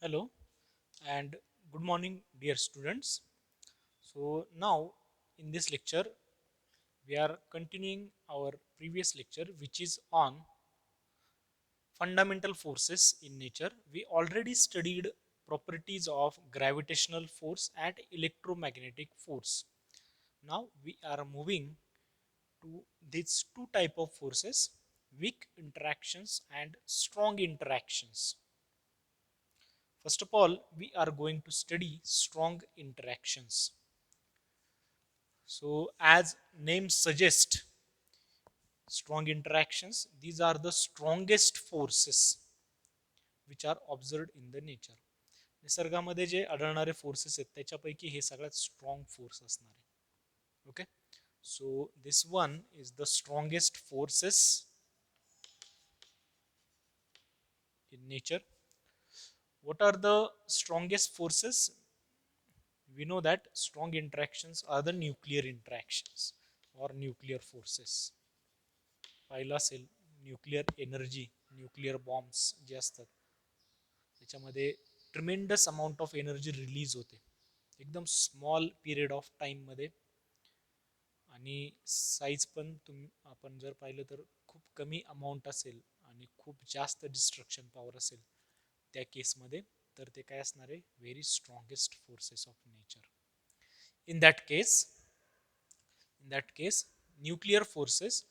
Hello and good morning, dear students. So, now in this lecture, we are continuing our previous lecture, which is on fundamental forces in nature. We already studied properties of gravitational force and electromagnetic force. Now, we are moving to these two type of forces, weak interactions and strong interactions. First of all, we are going to study strong interactions. So, as name suggests, strong interactions, these are the strongest forces which are observed in the nature. निसर्गामध्ये जे आढळणारे forces आहेत त्याच्यापैकी हे सगळ्यात strong force असणार आहे. Okay, so this one is the strongest forces in nature. What are the strongest forces? We know that strong interactions are the nuclear interactions or nuclear forces. पाहिलं असेल न्यूक्लिअर एनर्जी, न्यूक्लिअर बॉम्ब्स जे असतात त्याच्यामध्ये tremendous amount of energy release होते एकदम small period of टाईममध्ये. आणि size पण आपण जर पाहिलं तर खूप कमी अमाऊंट असेल आणि खूप जास्त डिस्ट्रक्शन पॉवर असेल त्या केसमध्ये, तर ते काय असणार आहे, very strongest forces of nature. In that case nuclear forces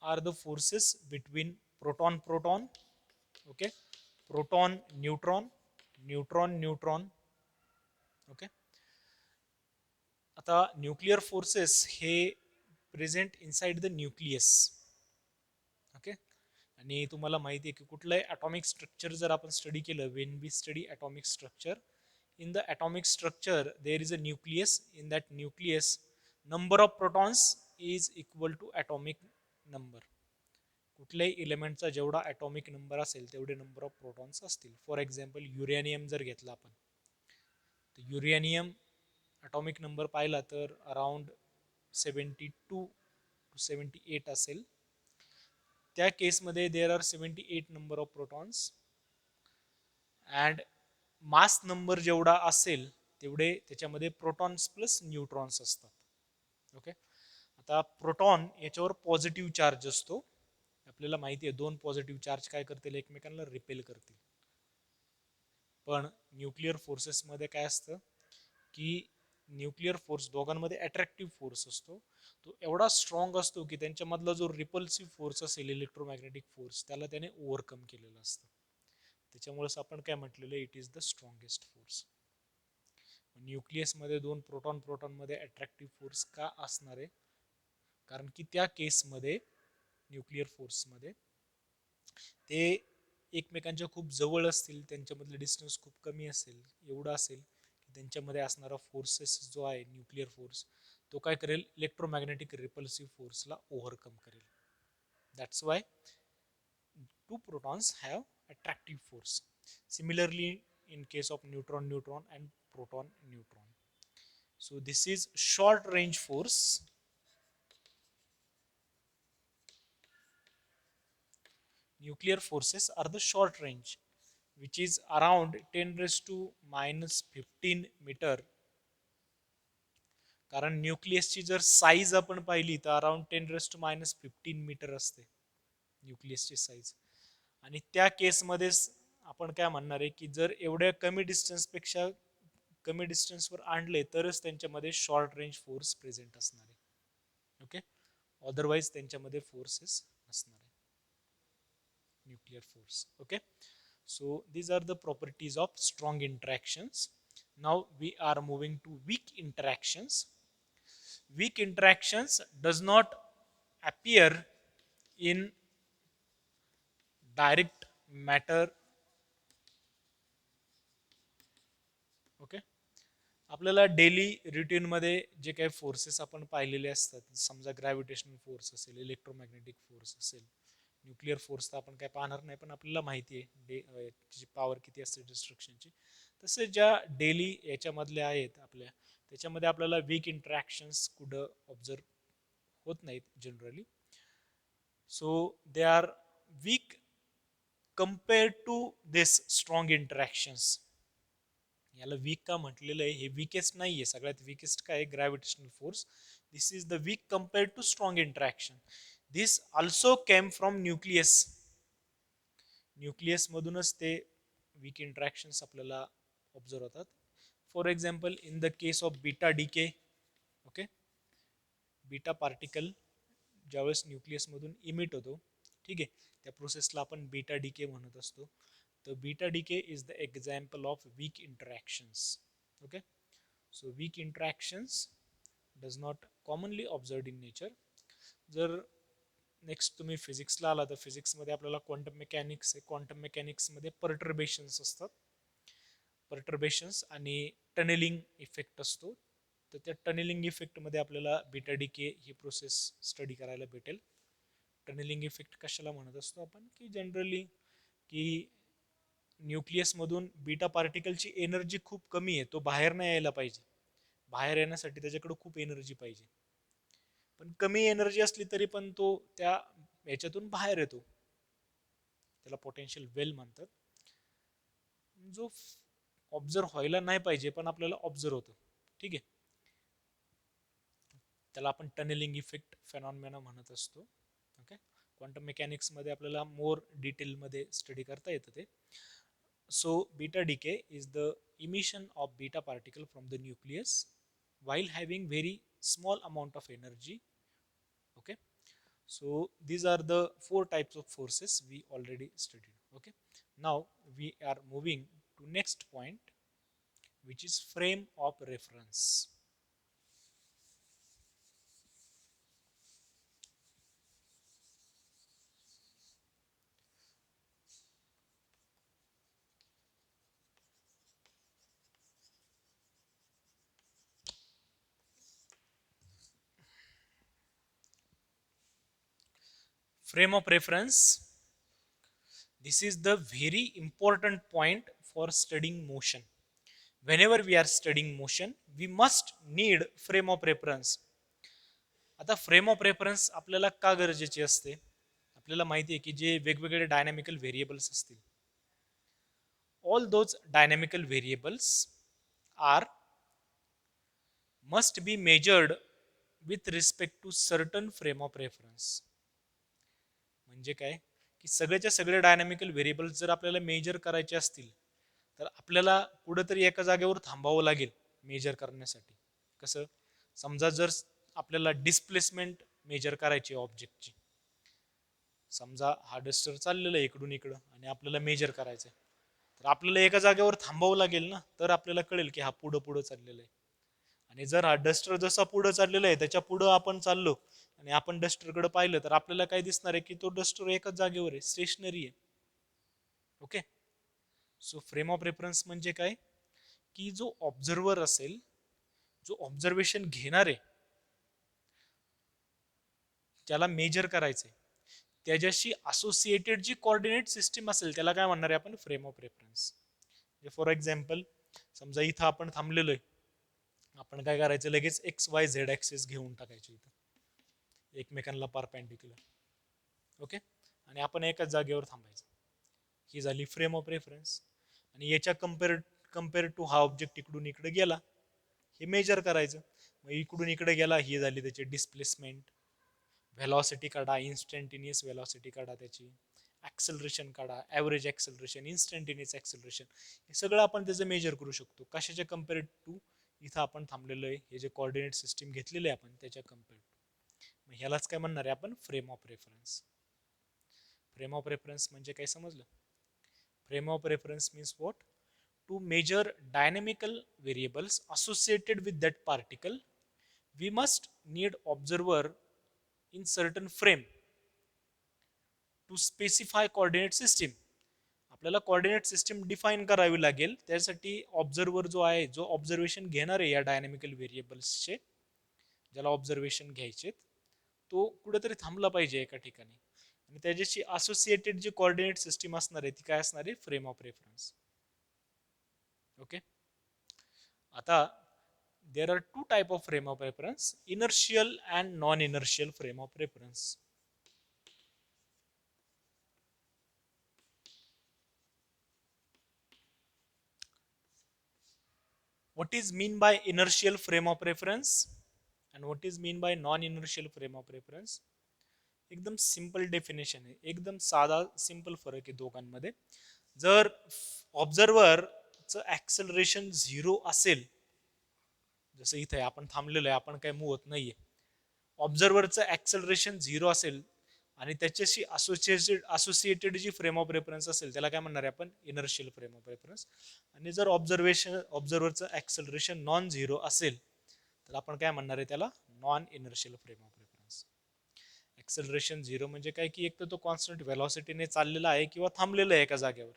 are the forces between proton okay, proton neutron. Okay, आता न्यूक्लिअर फोर्सेस हे present inside the nucleus. Okay, आणि तुम्हाला माहिती आहे की कुठलंही ॲटॉमिक स्ट्रक्चर जर आपण स्टडी केलं, when we study atomic structure, in the atomic structure there is a nucleus. In that nucleus, number of protons is equal to atomic number. कुठल्याही एलिमेंटचा जेवढा ॲटॉमिक नंबर असेल तेवढे नंबर ऑफ प्रोटॉन्स असतील. For example uranium जर घेतला आपण, तर uranium atomic number पाहिला तर अराउंड 72 to 78 असेल. त्या केसमध्ये there are 78 number of protons and mass number जेवढा असेल तेवढे त्याच्यामध्ये प्रोटॉन्स प्लस न्यूट्रॉन्स असतात. ओके, आता प्रोटॉन याच्यावर पॉझिटिव्ह चार्ज असतो. आपल्याला माहिती आहे दोन पॉझिटिव्ह चार्ज काय करतील, एकमेकांना रिपेल करतील. पण न्यूक्लिअर फोर्सेसमध्ये काय असतं की न्यूक्लिअर फोर्स दोघांमध्ये अट्रॅक्टिव्ह फोर्स असतो. तो एवढा स्ट्रॉंग असतो की त्यांच्यामधला जो रिपल्सिव्ह फोर्स असेल, इलेक्ट्रोमॅग्नेटिक फोर्स, त्याला त्याने ओव्हरकम केलेलं असतं. त्याच्यामुळेच आपण काय म्हटलेलं, it is the strongest force. न्यूक्लियसमध्ये दोन प्रोटॉन प्रोटॉनमध्ये अट्रॅक्टिव्ह फोर्स का असणार आहे, कारण की त्या केसमध्ये न्यूक्लिअर फोर्समध्ये ते एकमेकांच्या खूप जवळ असतील, त्यांच्यामधलं डिस्टन्स खूप कमी असेल, एवढं असेल की त्यांच्यामध्ये असणारा फोर्सेस जो आहे न्यूक्लिअर फोर्स, तो काय करेल, इलेक्ट्रोमॅग्नेटिक रिपल्सिव्ह फोर्सला ओव्हरकम करेल. That's why two protons have attractive force. Similarly, in case of neutron neutron and proton neutron. So this is short range force. Nuclear forces are the short range, which is around 10 raised to minus 15 meter. कारण न्यूक्लियसची जर size आपण पाहिली तर around 10 raise to minus 15 meter असते न्यूक्लियसची size. आणि त्या केसमध्ये आपण काय म्हणणार आहे की जर एवढ्या कमी डिस्टन्सपेक्षा कमी डिस्टन्सवर आणले तरच त्यांच्यामध्ये शॉर्ट रेंज फोर्स प्रेझेंट असणार आहे. ओके, अदरवाईज त्यांच्यामध्ये फोर्सेस नसणार आहे nuclear force. Okay, so these are the properties of strong interactions. Now we are moving to weak interactions. Weak interactions does not appear in direct matter. Okay, आपल्याला daily रुटीनमध्ये जे काही forces आपण पाहिलेले असतात, समजा ग्रॅव्हिटेशनल फोर्स असेल, electromagnetic force असेल, nuclear force तर आपण काय पाहणार नाही, पण आपल्याला माहिती आहे त्याची पॉवर किती असते डिस्ट्रक्शनची. तसे ज्या डेली याच्यामधले आहेत आपल्या, त्याच्यामध्ये आपल्याला वीक इंटरॅक्शन्स कुठं ऑब्झर्व होत नाहीत generally. So they are weak compared to this strong interactions. याला वीक का म्हटलेलं आहे? हे विकेस्ट नाहीये, सगळ्यात विकेस्ट काय आहे? Gravitational force. This is the weak compared to strong interaction. This also came from nucleus. Nucleus मधूनच ते वीक इंटरॅक्शन्स आपल्याला ऑब्झर्व होतात. For example, in the case of beta decay, okay, beta particle ज्यावेळेस nucleus मधून emit होतो, ठीक आहे, त्या प्रोसेसला आपण बीटा डीके म्हणत असतो. तर beta decay is the example of weak interactions. Okay, so weak interactions does not commonly observed in nature. जर नेक्स्ट तुम्ही फिजिक्सला आला तर फिजिक्समध्ये आपल्याला क्वांटम मेकॅनिक्स आहे. क्वांटम मेकॅनिक्समध्ये पर्टर्बेशन्स असतात. पर्टर्बेशन्स आणि टनेलिंग इफेक्ट असतो. तर त्या टनेलिंग इफेक्टमध्ये आपल्याला बीटा डीके ही प्रोसेस स्टडी करायला भेटेल. टनेलिंग इफेक्ट कशाला म्हणत असतो आपण? की जनरली की न्यूक्लियसमधून बीटा पार्टिकलची एनर्जी खूप कमी आहे, तो बाहेर नाही यायला पाहिजे. बाहेर येण्यासाठी त्याच्याकडे खूप एनर्जी पाहिजे, पण कमी एनर्जी असली तरी पण तो त्या ह्याच्यातून बाहेर येतो. त्याला पोटेन्शियल वेल म्हणतात. जो ऑब्झर्व व्हायला नाही पाहिजे पण आपल्याला ऑब्झर्व होतो, ठीक आहे, त्याला आपण टनेलिंग इफेक्ट फेनॉमेना म्हणत असतो. ओके, क्वांटम मेकॅनिक्स मध्ये आपल्याला मोर डिटेल मध्ये स्टडी करता येतं ते. So beta decay is the emission of beta particle from the nucleus while having very small amount of energy. Okay, so these are the four types of forces we already studied. Okay, now we are moving to next point, which is frame of reference. Frame of reference, this is the very important point for studying motion. Whenever we are studying motion, we must need frame of reference. आता frame of reference आपल्याला का गरजेची असते? आपल्याला माहिती आहे की जे वेगवेगळे डायनॅमिकल व्हेरिएबल्स असतील, all those dynamical variables are must be measured with respect to certain frame of reference. म्हणजे काय की सगळ्याच्या सगळे डायनॅमिकल व्हेरिएबल्स जर आपल्याला मेजर करायचे असतील तर आपल्याला कुठेतरी एका जागेवर थांबावं लागेल मेजर करण्यासाठी. कसं? समजा जर आपल्याला डिस्प्लेसमेंट मेजर करायची ऑब्जेक्टची, समजा हा डस्टर चाललेला आहे इकडून इकडं आणि आपल्याला मेजर करायचं आहे, तर आपल्याला एका जागेवर थांबावं लागेल ना, तर आपल्याला कळेल की हा पुढं पुढं चाललेला आहे. आणि जर हा डस्टर जसा पुढं चाललेला आहे त्याच्या पुढं आपण चाललो आणि आपण डस्टरकडे पाहिलं तर आपल्याला काय दिसणार आहे की तो डस्टर एकाच जागेवर आहे, स्टेशनरी आहे. Okay, so frame of reference म्हणजे काय की जो ऑब्झर्वर असेल, जो ऑब्झर्वेशन घेणार आहे, त्याला मेजर करायचंय, त्याच्याशी असोसिएटेड जी कोऑर्डिनेट सिस्टीम असेल त्याला काय म्हणणार आहे आपण? Frame of reference. For example, समजा इथं आपण थांबलेलो आहे, आपण काय करायचं, लगेच एक्स वाय झेड ऍक्सिस घेऊन टाकायचे इथं एकमेकांना परपेंडिक्युलर. ओके, आणि आपण एकाच जागेवर थांबायचं. ही झाली फ्रेम ऑफ रेफरन्स. आणि याच्या कम्पेअर टू हा ऑब्जेक्ट इकडून इकडे गेला, हे मेजर करायचं. मग इकडून इकडे गेला, ही झाली त्याची डिस्प्लेसमेंट. व्हेलॉसिटी काढा, इन्स्टंटेनियस व्हेलॉसिटी काढा, त्याची ऍक्सेलरेशन काढा, ॲव्हरेज ऍक्सेलरेशन, इन्स्टंटेनियस ऍक्सेलरेशन, हे सगळं आपण त्याचं मेजर करू शकतो. कशाच्या कम्पेअर टू? इथं आपण थांबलेलो आहे, हे जे कोऑर्डिनेट सिस्टीम घेतलेले आहे आपण त्याच्या कम्पेअर टू. मग ह्यालाच काय म्हणणार आहे आपण? Frame of reference. Frame of reference म्हणजे काय समजलं? Frame of reference means what? To measure dynamical variables associated with that particle, we must need observer in certain frame to specify coordinate system. आपल्याला कोऑर्डिनेट सिस्टीम डिफाईन करावी लागेल. त्यासाठी observer जो आहे, जो ऑब्झर्वेशन घेणार आहे या डायनॅमिकल व्हेरिएबल्सचे, ज्याला ऑब्झर्वेशन घ्यायचे, तो कुठेतरी थांबला पाहिजे एका ठिकाणी, आणि त्याच्याशी असोसिएटेड जी कोऑर्डिनेट सिस्टीम असणार आहे ती काय असणार आहे? Frame of reference. ओके, आता there are two type of frame of reference: inertial and non inertial frame of reference. what is mean by inertial frame of reference and what is mean by non inertial frame of reference. एकदम simple definition आहे, एकदम साधा simple फरक आहे दोघांमध्ये. जर ऑब्झर्वरचं acceleration 0 असेल, जसं इथे आपण थांबलेलो आहे, आपण काही मूव होत नाहीये, ऑब्झर्वरचं ऍक्सेलरेशन 0 असेल आणि त्याच्याशी असोसिएटेड जी फ्रेम ऑफ रेफरन्स असेल त्याला काय म्हणणार आहे आपण, इनर्शियल फ्रेम ऑफ रेफरन्स. आणि जर ऑब्झर्वरचं ऍक्सेलरेशन नॉन झिरो असेल तर आपण काय म्हणणार आहे त्याला, non inertial frame of reference. Acceleration 0 म्हणजे काय की एक तर तो कॉन्स्टंट व्हेलॉसिटीने चाललेला आहे किंवा थांबलेला आहे एका जागेवर,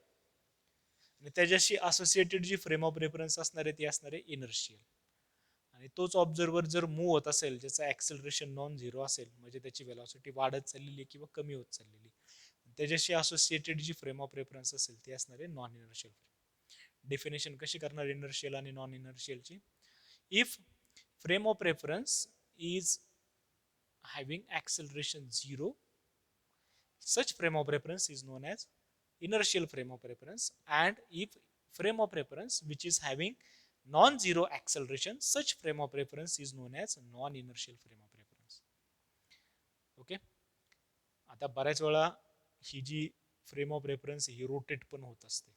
आणि त्याच्याशी असोसिएटेड जी फ्रेम ऑफ रेफरन्स असणार आहे ती असणार आहे इनर्शियल. आणि तोच ऑब्झर्वर जर मूव्ह होत असेल, ज्याचं ऍक्सेलरेशन नॉन झिरो असेल, म्हणजे त्याची व्हेलॉसिटी वाढत चाललेली किंवा कमी होत चाललेली, त्याच्याशी असोसिएटेड जी फ्रेम ऑफ रेफरन्स असेल ती असणार आहे नॉन इनर्शियल फ्रेम. डेफिनेशन कशी करणार इनर्शियल आणि नॉन इनर्शियलची. If frame of reference is having acceleration 0, such frame of reference is known as inertial frame of reference. And if frame of reference which is having non-zero acceleration, such frame of reference is known as non-inertial frame of reference. Okay. आता बऱ्याच वेळा ही जी frame of reference ही rotate पण होत असते.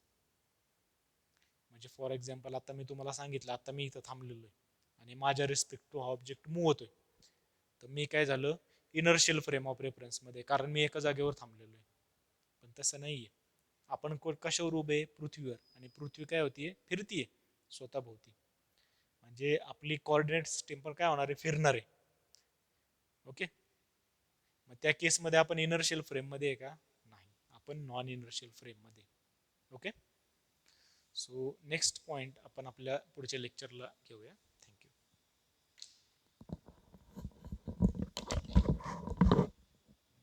म्हणजे फॉर एक्झाम्पल आता मी तुम्हाला सांगितलं, आता मी इथं थांबलेलो आहे आणि माझ्या रिस्पेक्ट टू हा ऑब्जेक्ट मूव्ह होतोय, तर मी काय झालं, इनर्शियल फ्रेम ऑफ रेफरन्स मध्ये, कारण मी एका जागेवर थांबलेलो आहे. पण तसं नाहीये, आपण कशावर उभे, पृथ्वीवर, आणि पृथ्वी काय होतीये, फिरतीये स्वतःभोवती. म्हणजे आपली कोऑर्डिनेट सिस्टीम पण काय होणार आहे, फिरणार आहे. ओके. मग त्या केसमध्ये आपण इनर्शियल फ्रेम मध्ये आहे का, नाही, आपण नॉन इनर्शियल फ्रेम मध्ये. ओके. सो नेक्स्ट पॉइंट आपण आपल्या पुढच्या लेक्चरला घेऊया.